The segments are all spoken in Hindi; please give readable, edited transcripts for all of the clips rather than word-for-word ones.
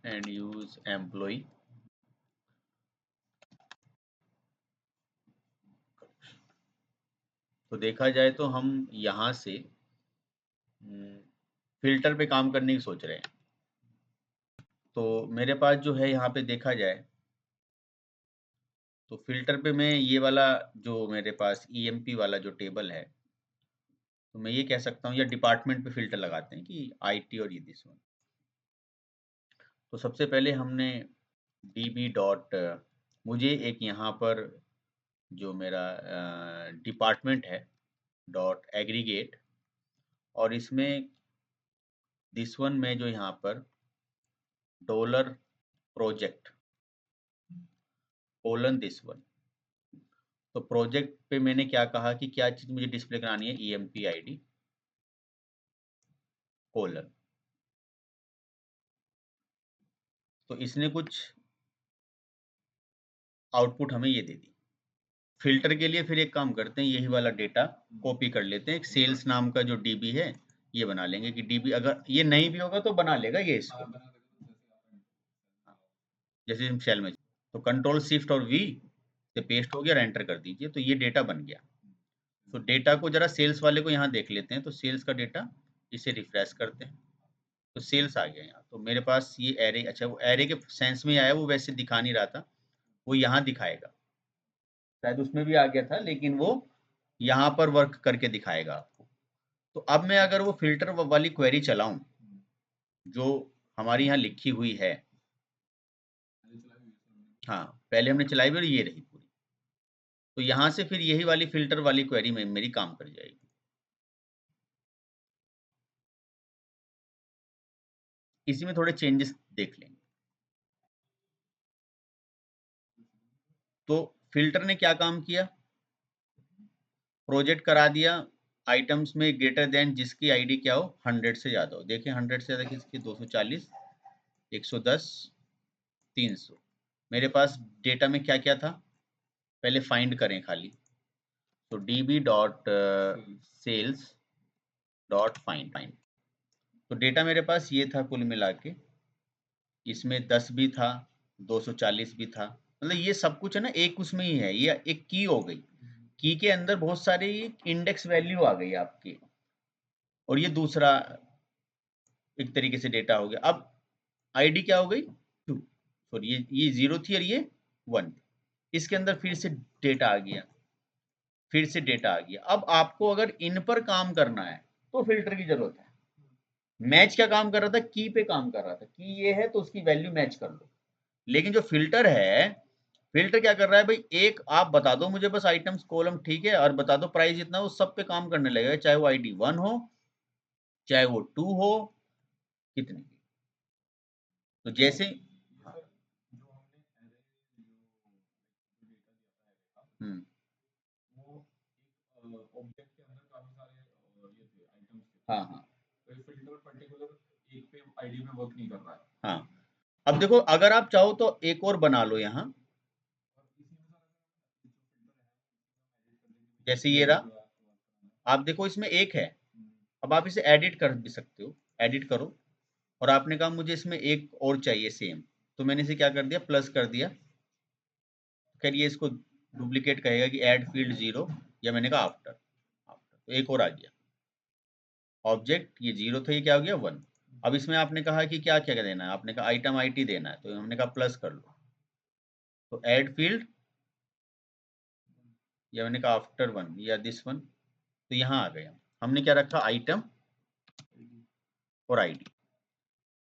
and use employee. तो देखा जाए तो हम यहाँ से फिल्टर पे काम करने की सोच रहे हैं। तो मेरे पास जो है यहाँ पे देखा जाए तो फिल्टर पे मैं ये वाला जो मेरे पास ईएमपी वाला जो टेबल है, तो मैं ये कह सकता हूँ या डिपार्टमेंट पे फिल्टर लगाते हैं कि आईटी और ये दिस वन। तो सबसे पहले हमने db डॉट मुझे एक यहाँ पर जो मेरा डिपार्टमेंट है डॉट एग्रीगेट, और इसमें दिस वन में जो यहाँ पर dollar project colon this one, तो प्रोजेक्ट पे मैंने क्या कहा कि क्या चीज मुझे डिस्प्ले करानी है, ईएमपी आईडी कोलन। तो इसने कुछ आउटपुट हमें ये दे दी। फिल्टर के लिए फिर एक काम करते हैं, यही वाला डेटा कॉपी कर लेते हैं, एक सेल्स नाम का जो डीबी है ये बना लेंगे कि डीबी अगर ये नहीं भी होगा तो बना लेगा ये इसको, जैसे हम शेल में। तो कंट्रोल शिफ्ट और वी से पेस्ट हो गया और एंटर कर दीजिए, तो ये डेटा बन गया। तो डेटा को जरा सेल्स वाले को यहाँ देख लेते हैं, तो सेल्स का डेटा इसे रिफ्रेश करते हैं, तो सेल्स आ गया यहाँ। तो मेरे पास ये एरे, अच्छा वो एरे के सेंस में आया, वो वैसे दिखा नहीं रहा था, वो यहाँ दिखाएगा, शायद उसमें भी आ गया था लेकिन वो यहाँ पर वर्क करके दिखाएगा आपको। तो अब मैं अगर वो फिल्टर वाली क्वेरी चलाऊं जो हमारी यहाँ लिखी हुई है, हाँ पहले हमने चलाई भी और ये रही पूरी, तो यहाँ से फिर यही वाली फिल्टर वाली क्वेरी में मेरी काम कर जाएगी। इसी में थोड़े चेंजेस देख लेंगे। तो फिल्टर ने क्या काम किया, प्रोजेक्ट करा दिया आइटम्स में ग्रेटर देन जिसकी आईडी क्या हो 100 से ज़्यादा हो। देखिए 100 से ज़्यादा किसकी, 240, 110, 300। मेरे पास डेटा में क्या क्या था, पहले फाइंड करें खाली, तो db dot sales dot find. तो डेटा मेरे पास ये था कुल मिला के, इसमें 10 भी था, 240 भी था, मतलब ये सब कुछ है ना एक उसमें ही है, ये एक की हो गई, की के अंदर बहुत सारे इंडेक्स वैल्यू आ गई आपकी, और ये दूसरा एक तरीके से डेटा हो गया। अब आईडी क्या हो गई 2, सॉरी ये 0 थी और ये 1, इसके अंदर फिर से डेटा आ गया, फिर से डेटा आ गया। अब आपको अगर इन पर काम करना है तो फिल्टर की जरूरत है। मैच क्या काम कर रहा था, की पे काम कर रहा था, की ये है तो उसकी वैल्यू मैच कर लो। लेकिन जो फिल्टर है, फिल्टर क्या कर रहा है भाई, एक आप बता दो मुझे बस आइटम्स कॉलम, ठीक है, और बता दो प्राइस इतना, वो सब पे काम करने लगेगा, चाहे वो आईडी 1 हो चाहे वो 2 हो, कितने की। तो जैसे हम्म हाँ हाँ हाँ, अब देखो अगर आप चाहो तो एक और बना लो यहाँ, जैसे ये रहा, आप देखो इसमें एक है, अब आप इसे एडिट कर भी सकते हो, एडिट करो, और आपने कहा मुझे इसमें एक और चाहिए सेम, तो मैंने इसे क्या कर दिया, प्लस कर दिया, खैर ये इसको डुप्लीकेट कहेगा कि ऐड फील्ड 0, या मैंने कहा आफ्टर, तो एक और आ गया ऑब्जेक्ट, ये 0 था, ये क्या हो गया 1। अब इसमें आपने कहा कि क्या क्या देना है, आपने कहा आइटम आईटी देना है, तो हमने कहा प्लस कर लो, तो ऐड फील्ड, या मैंने कहा आफ्टर 1 या दिस वन, तो यहाँ आ गया, हमने क्या रखा, आइटम और आईडी।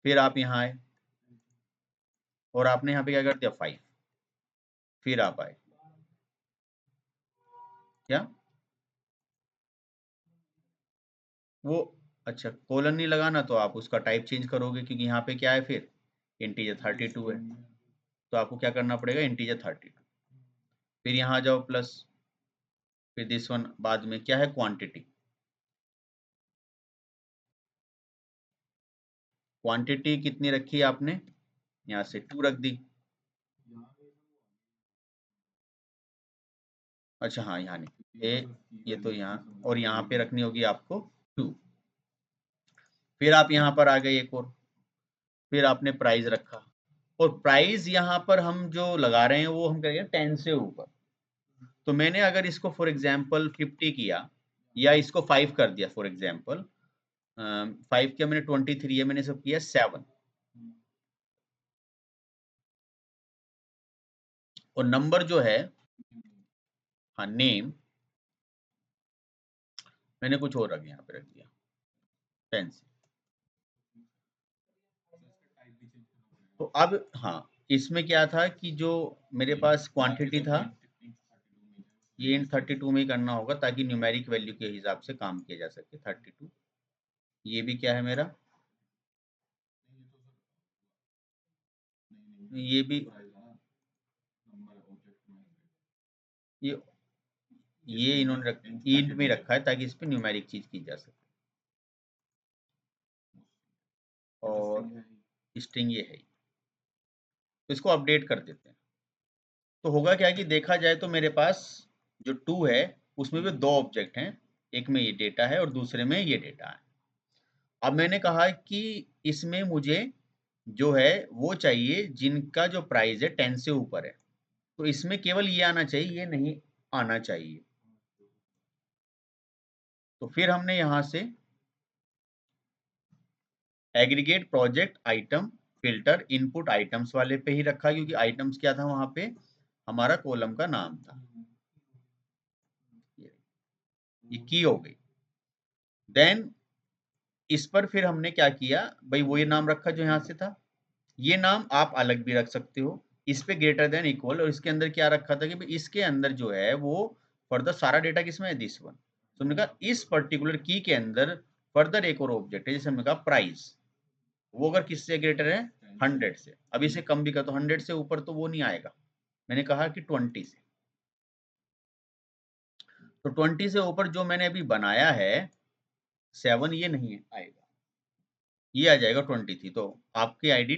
फिर आप यहाँ आए और आपने यहाँ पे क्या कर दिया 5, फिर आप आए क्या, वो अच्छा कोलन नहीं लगाना तो आप उसका टाइप चेंज करोगे, क्योंकि यहाँ पे क्या है फिर इंटीजर 32 है, तो आपको क्या करना पड़ेगा, इंटीजर 32, फिर यहाँ आ जाओ प्लस, फिर दिस वन बाद में क्या है, क्वांटिटी, क्वांटिटी कितनी रखी है आपने, यहाँ से 2 रख दी, अच्छा हाँ यहाँ नहीं, ये तो यहाँ, और यहाँ पे रखनी होगी आपको 2, फिर आप यहाँ पर आ गए एक और, फिर आपने प्राइस रखा, और प्राइस यहाँ पर हम जो लगा रहे हैं वो हम करेंगे 10 से ऊपर। तो मैंने अगर इसको फॉर एग्जांपल 50 किया या इसको 5 कर दिया फॉर एग्जांपल, 5 किया मैंने, 23 है, मैंने सब किया 7, और नंबर जो है, हाँ नेम मैंने कुछ और रख यहाँ पे रख दिया 10 से। तो अब हाँ, इसमें क्या था कि जो मेरे पास क्वांटिटी था, ये इन 32 में ही करना होगा ताकि न्यूमेरिक वैल्यू के हिसाब से काम किया जा सके। 32, ये भी क्या है मेरा, ये भी, ये इन्होंने इंट में रखा है ताकि इस पे न्यूमेरिक चीज की जा सके, और स्ट्रिंग ये है, तो इसको अपडेट कर देते हैं। तो होगा क्या कि देखा जाए तो मेरे पास जो 2 है उसमें भी 2 ऑब्जेक्ट हैं, एक में ये डेटा है और दूसरे में ये डेटा है। अब मैंने कहा कि इसमें मुझे जो है वो चाहिए जिनका जो प्राइस है 10 से ऊपर है, तो इसमें केवल ये आना चाहिए, ये नहीं आना चाहिए। तो फिर हमने यहाँ से aggregate project item filter input items वाले पे ही रखा, क्योंकि आइटम्स क्या था वहां पे, हमारा कॉलम का नाम था। ये की हो गई। देन इस पर फिर हमने क्या किया भाई, वो ये नाम रखा जो यहाँ से था, ये नाम आप अलग भी रख सकते हो, इस पे ग्रेटर देन इक्वल, और इसके अंदर क्या रखा था कि भाई इसके अंदर जो है वो फर्दर सारा डेटा किसमें है, दिस वन। तो हमने कहा इस पर्टिकुलर की के अंदर फर्दर एक और ऑब्जेक्ट है, जैसे हमने कहा प्राइस, वो अगर किससे ग्रेटर है, 100 से। अब इसे कम भी कर तो 100 से ऊपर तो वो नहीं आएगा, मैंने कहा कि 20 से। तो 20 से ऊपर जो मैंने अभी बनाया है 7, ये नहीं आएगा, ये आ जाएगा 23। तो आपके आईडी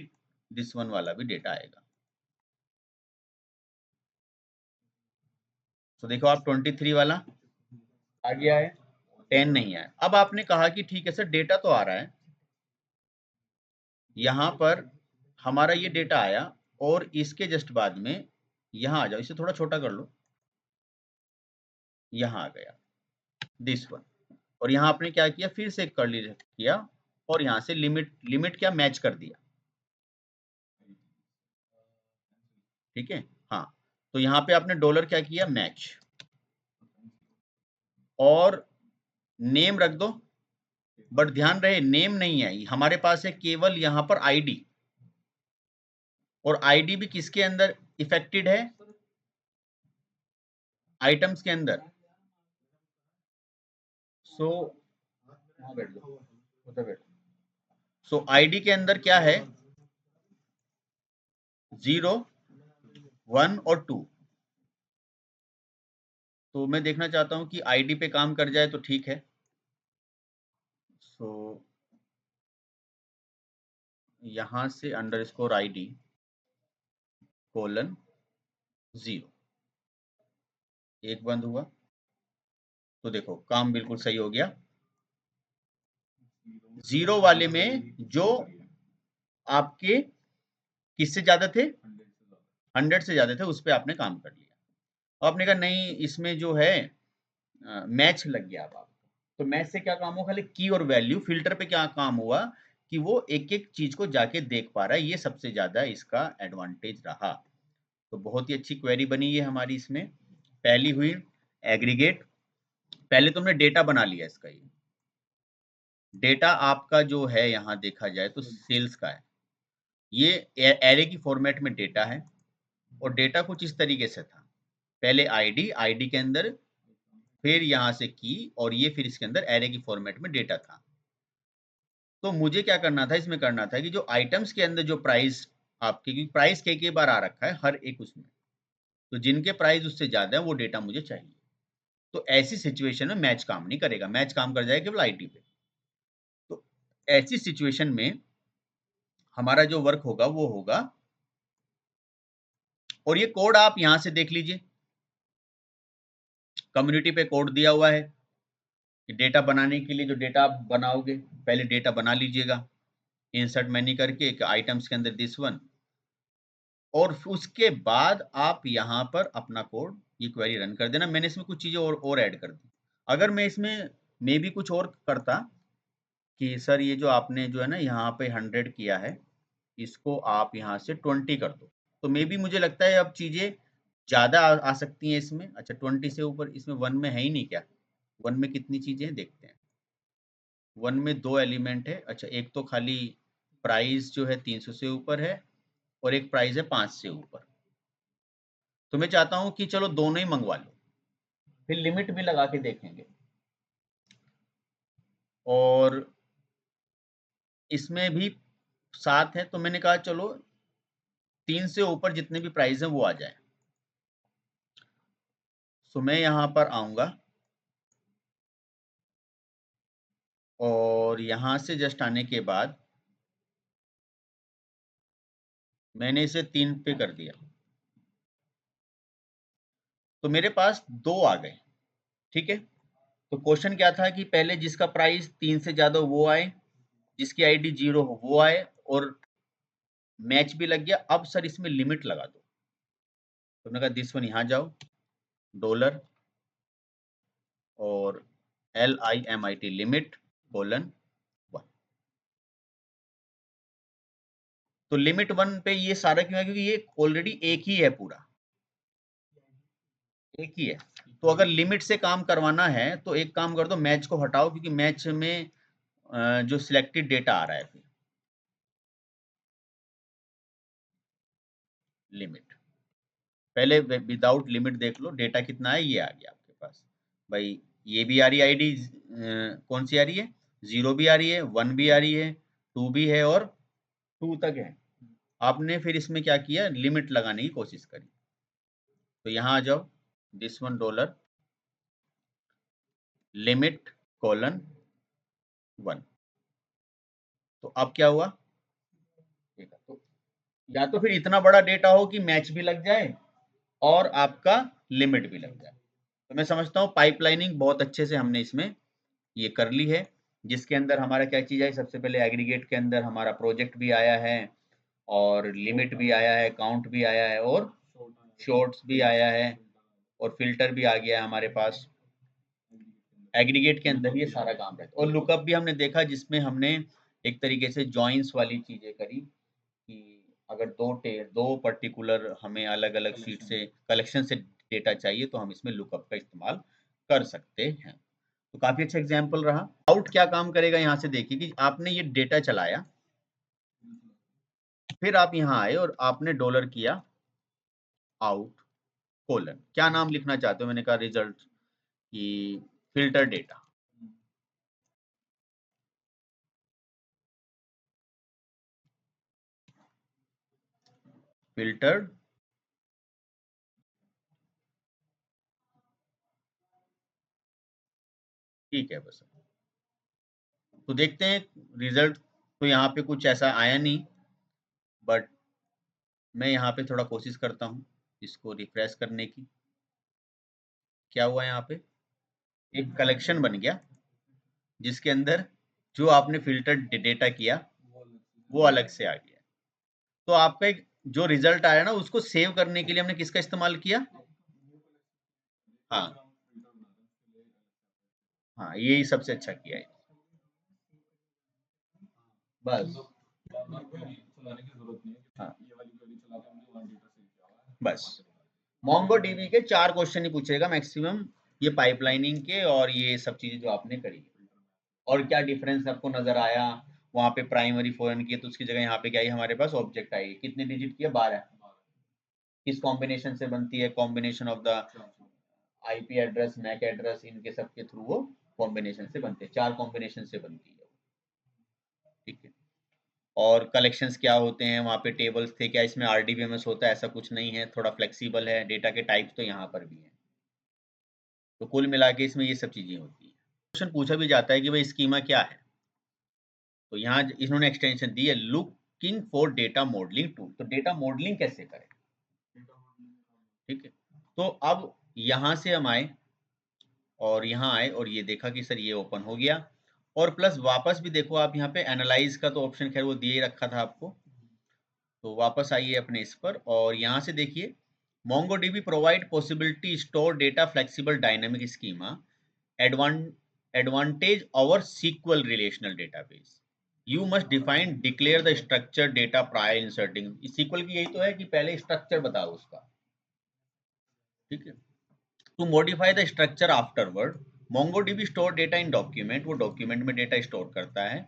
दिस वन वाला भी डेटा आएगा। तो देखो आप 23 वाला आ गया है, 10 नहीं आया। अब आपने कहा कि ठीक है सर डेटा तो आ रहा है, यहाँ पर हमारा ये डेटा आया, और इसके जस्ट बाद में यहाँ आ जाओ, इसे थोड़ा छोटा कर लो, यहाँ आ गया दिस वन। और यहाँ आपने क्या किया, फिर से कर्ली किया, और यहाँ से लिमिट, लिमिट क्या मैच कर दिया, ठीक है। हाँ, तो यहाँ पे आपने डॉलर क्या किया, मैच, और नेम रख दो। बट ध्यान रहे नेम नहीं है हमारे पास, है केवल यहाँ पर आईडी, और आईडी भी किसके अंदर इफेक्टेड है, आइटम्स के अंदर। सो बैठ दो, उधर बैठ। सो आईडी के अंदर क्या है, 0, 1 और 2। तो मैं देखना चाहता हूं कि आईडी पे काम कर जाए तो ठीक है। सो यहां से अंडरस्कोर आईडी कोलन 0, एक बंद हुआ, तो देखो काम बिल्कुल सही हो गया। 0 वाले में जो आपके किससे ज्यादा थे, 100 से ज्यादा थे, उस पर आपने काम कर लिया। आपने कहा नहीं इसमें जो है मैच लग गया। अब आपको तो मैच से क्या काम हुआ, खाली की और वैल्यू, फिल्टर पे क्या काम हुआ कि वो एक एक चीज को जाके देख पा रहा है, ये सबसे ज्यादा इसका एडवांटेज रहा। तो बहुत ही अच्छी क्वेरी बनी है हमारी इसमें। पहली हुई एग्रीगेट, पहले तुमने डेटा बना लिया इसका, ये डेटा आपका जो है यहाँ देखा जाए तो सेल्स का है, ये एरे की फॉर्मेट में डेटा है, और डेटा कुछ इस तरीके से था, पहले आईडी, आईडी के अंदर फिर यहाँ से की, और ये फिर इसके अंदर एरे की फॉर्मेट में डेटा था। तो मुझे क्या करना था, इसमें करना था कि जो आइटम्स के अंदर जो प्राइस आपके, क्योंकि प्राइस कई बार आ रखा है हर एक उसमें, तो जिनके प्राइस उससे ज्यादा है वो डेटा मुझे चाहिए। तो ऐसी सिचुएशन में मैच काम नहीं करेगा, मैच काम कर जाएगा केवल आईटी पे। तो ऐसी सिचुएशन में हमारा जो वर्क होगा वो होगा, और ये कोड आप यहां से देख लीजिए, कम्युनिटी पे कोड दिया हुआ है कि डेटा बनाने के लिए जो डेटा आप बनाओगे, पहले डेटा बना लीजिएगा, इंसर्ट मैनी करके आइटम्स के अंदर दिस वन, और उसके बाद आप यहाँ पर अपना कोड ये क्वेरी रन कर देना। मैंने इसमें कुछ चीज़ें और ऐड कर दी। अगर मैं इसमें मे भी कुछ और करता कि सर ये जो आपने जो है ना यहाँ पे 100 किया है, इसको आप यहाँ से 20 कर दो, तो मे बी मुझे लगता है अब चीज़ें ज़्यादा आ सकती हैं इसमें। अच्छा 20 से ऊपर इसमें 1 में है ही नहीं क्या? 1 में कितनी चीज़ें हैं देखते हैं। 1 में 2 एलिमेंट है। अच्छा एक तो खाली प्राइस जो है 300 से ऊपर है और एक प्राइस है 5 से ऊपर। तो मैं चाहता हूँ कि चलो दोनों ही मंगवा लो, फिर लिमिट भी लगा के देखेंगे। और इसमें भी 7 है, तो मैंने कहा चलो 3 से ऊपर जितने भी प्राइस हैं वो आ जाए। तो मैं यहाँ पर आऊँगा और यहाँ से जस्ट आने के बाद मैंने इसे 3 पे कर दिया, तो मेरे पास 2 आ गए। ठीक है, तो क्वेश्चन क्या था कि पहले जिसका प्राइस 3 से ज़्यादा वो आए, जिसकी आईडी 0 हो वो आए, और मैच भी लग गया। अब सर इसमें लिमिट लगा दो, तो मैंने कहा दिस वन यहाँ जाओ, डॉलर और LIMIT लिमिट कोलन 1। तो लिमिट 1 पे ये सारा क्यों है? क्योंकि ये ऑलरेडी एक ही है, पूरा एक ही है। तो अगर लिमिट से काम करवाना है तो एक काम कर दो, मैच को हटाओ, क्योंकि मैच में जो सिलेक्टेड डेटा आ रहा है फिर लिमिट, पहले विदाउट लिमिट देख लो डेटा कितना है। ये आ गया आपके पास भाई, ये भी आ रही है आईडी, कौन सी आ रही है? 0 भी आ रही है, 1 भी आ रही है, 2 भी है और 2 तक है। आपने फिर इसमें क्या किया, लिमिट लगाने की कोशिश करी। तो यहाँ आ जाओ, this one dollar limit colon 1। तो अब क्या हुआ देखा, तो या तो फिर इतना बड़ा डेटा हो कि मैच भी लग जाए और आपका लिमिट भी लग जाए। तो मैं समझता हूँ पाइपलाइनिंग बहुत अच्छे से हमने इसमें ये कर ली है, जिसके अंदर हमारा क्या चीज़ है, सबसे पहले एग्रीगेट के अंदर हमारा प्रोजेक्ट भी आया है और लिमिट भी आया है, काउंट भी आया है और शॉर्ट्स भी आया है और फिल्टर भी आ गया है हमारे पास। एग्रीगेट के अंदर ये सारा काम रहता है। और लुकअप भी हमने देखा, जिसमें हमने एक तरीके से जॉइंस वाली चीज़ें करी कि अगर दो पर्टिकुलर हमें अलग अलग शीट से कलेक्शन से डेटा चाहिए तो हम इसमें लुकअप का इस्तेमाल कर सकते हैं। तो काफी अच्छा एग्जाम्पल रहा। आउट क्या काम करेगा, यहाँ से देखिए कि आपने ये डेटा चलाया, फिर आप यहाँ आए और आपने डॉलर किया आउट कोलन, क्या नाम लिखना चाहते हो? मैंने कहा रिजल्ट की फिल्टर डेटा। फिल्टर्ड ठीक है बस। तो देखते हैं रिजल्ट, तो यहाँ पे कुछ ऐसा आया नहीं, बट मैं यहाँ पे थोड़ा कोशिश करता हूँ इसको रिफ्रेश करने की। क्या हुआ यहाँ पे, एक कलेक्शन बन गया जिसके अंदर जो आपने फिल्टर डेटा किया वो अलग से आ गया। तो आपका एक जो रिजल्ट आया ना, उसको सेव करने के लिए हमने किसका इस्तेमाल किया? हाँ हाँ, यही सबसे अच्छा किया है बस। हाँ बस, मोंगो डीबी के 4 क्वेश्चन ही पूछेगा मैक्सिमम, ये पाइपलाइनिंग के और ये सब चीजें जो आपने करी। और क्या डिफरेंस आपको नजर आया? वहां पे प्राइमरी फॉरेन की है तो उसकी जगह यहाँ पे क्या आई हमारे पास, ऑब्जेक्ट आई। कितने डिजिट की है? 12। किस कॉम्बिनेशन से बनती है? Combination of the IP address, MAC address, इनके सब के थ्रू वो कॉम्बिनेशन से बनते हैं, 4 कॉम्बिनेशन से बनती है। ठीक है। और कलेक्शंस क्या होते हैं? वहाँ पे टेबल्स थे क्या? इसमें RDBMS होता है? ऐसा कुछ नहीं है, थोड़ा फ्लेक्सिबल है। डेटा के टाइप्स तो यहाँ पर भी हैं। तो कुल मिला के इसमें ये सब चीज़ें होती हैं। क्वेश्चन पूछा भी जाता है कि भाई स्कीमा क्या है, तो यहाँ इन्होंने एक्सटेंशन दी है looking for data modelling tool. तो डेटा मॉडलिंग कैसे करें? ठीक है, तो अब यहाँ से हम आए और यहाँ आए और ये देखा कि सर ये ओपन हो गया और प्लस वापस भी देखो आप यहाँ पे एनालाइज का तो ऑप्शन खैर वो दिए ही रखा था आपको, तो वापस आइए अपने इस पर और यहाँ से देखिए MongoDB provide possibility store data flexible dynamic schema advantage over SQL relational database. You must declare the structured data prior inserting. SQL की यही तो है कि पहले स्ट्रक्चर बताओ उसका, ठीक है। To modify the structure afterward, MongoDB store data in document, वो डॉक्यूमेंट में डेटा स्टोर करता है।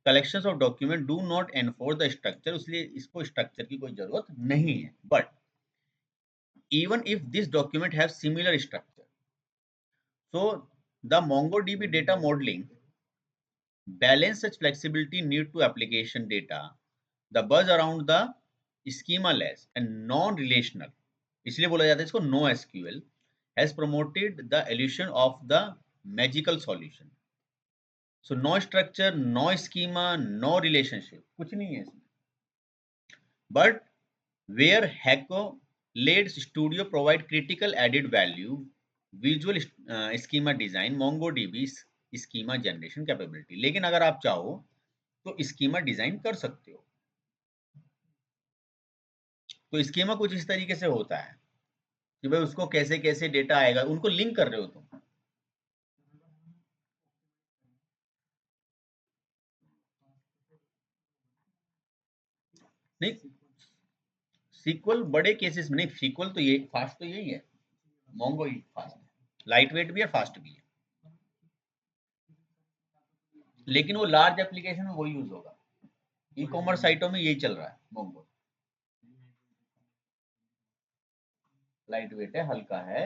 Collections of document do not enforce the structure, इसलिए इसको स्ट्रक्चर की कोई जरूरत नहीं है। But even if this document have similar structure, so the MongoDB data modeling balance such flexibility need to application data. The buzz around the schema-less and non-relational, इसलिए बोला जाता है इसको NoSQL, has promoted the illusion of the magical solution. So no structure, no schema, no relationship, कुछ नहीं है इसमें. But where Hackolade's Studio provide critical added value, visual schema design, MongoDB schema generation capability. लेकिन अगर आप चाहो तो स्कीमा डिजाइन कर सकते हो। तो स्कीमा कुछ इस तरीके से होता है कि भाई उसको कैसे कैसे डेटा आएगा, उनको लिंक कर रहे हो तुम। नहीं, सीक्वल बड़े केसेस में नहीं, सीक्वल तो ये फास्ट तो यही है, मोंगो ही फास्ट है, लाइट वेट भी है, फास्ट भी है, लेकिन वो लार्ज एप्लीकेशन में वो यूज होगा। ई कॉमर्स साइटों में यही चल रहा है, मोंगो लाइट वेट है, हल्का है।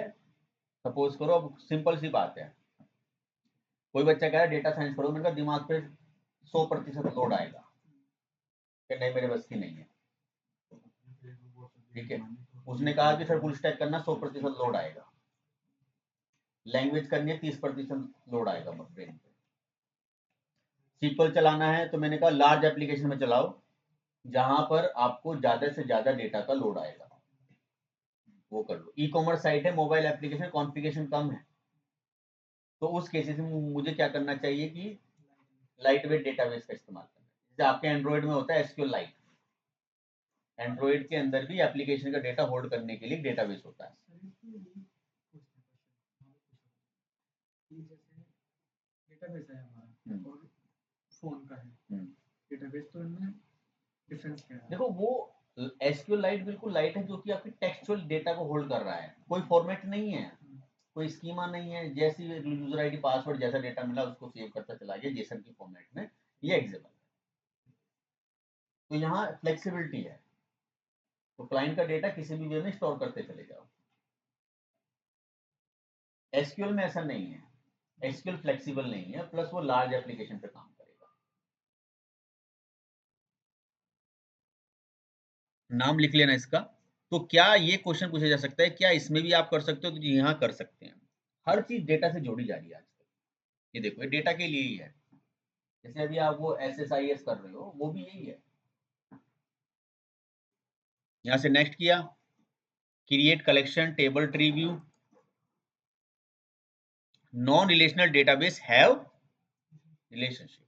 सपोज करो, अब सिंपल सी बात है, कोई बच्चा कह रहा है डेटा साइंस पढ़ो, मैंने कहा दिमाग पे 100% लोड आएगा कि नहीं मेरे बस की नहीं है, ठीक है। उसने कहा कि सर फुल स्टैक करना 100% लोड आएगा, लैंग्वेज करनी है 30% लोड आएगा ब्रेन पे, सीक्वल चलाना है तो मैंने कहा लार्ज एप्लीकेशन में चलाओ जहां पर आपको ज्यादा से ज्यादा डेटा का लोड आएगा, वो कर लो। ई कॉमर्स साइट है, मोबाइल एप्लीकेशन, कॉन्फ़िगरेशन कम है, तो उस केसेस में मुझे क्या करना चाहिए कि लाइट वेट डेटाबेस का इस्तेमाल करना है। जैसे आपके एंड्रॉइड में होता है एसक्यूएल लाइट, एंड्रॉइड के अंदर भी एप्लीकेशन का डेटा होल्ड करने के लिए डेटाबेस होता है। डेटाबेस है हमारा और फोन का है डेटाबेस, तो इनमें डिफरेंस क्या है? देखो वो एसक्यूएल लाइट बिल्कुल लाइट है जो कि आपके टेक्सचुअल डेटा को होल्ड कर रहा है, कोई फॉर्मेट नहीं है, कोई स्कीमा नहीं है, जैसी यूजर आईडी पासवर्ड जैसा डेटा मिला उसको सेव करता चला गया जेसन की फॉर्मेट में, ये एग्जाम्पल। तो यहाँ फ्लेक्सिबिलिटी है, तो क्लाइंट का डेटा किसी भी वे में स्टोर करते चले जाओ। एसक्यूएल में ऐसा नहीं है, एसक्यूएल फ्लेक्सिबल नहीं है, प्लस वो लार्ज एप्लीकेशन पे काम करेगा। नाम लिख लेना इसका। तो क्या ये क्वेश्चन पूछा जा सकता है, क्या इसमें भी आप कर सकते हो? तो यहाँ कर सकते हैं, हर चीज डेटा से जोड़ी जा रही है आजकल। ये देखो ये डेटा के लिए ही है, जैसे अभी आप वो SSIS कर रहे हो वो भी यही है। यहाँ से नेक्स्ट किया, create collection table tree view, non relational database have relationship,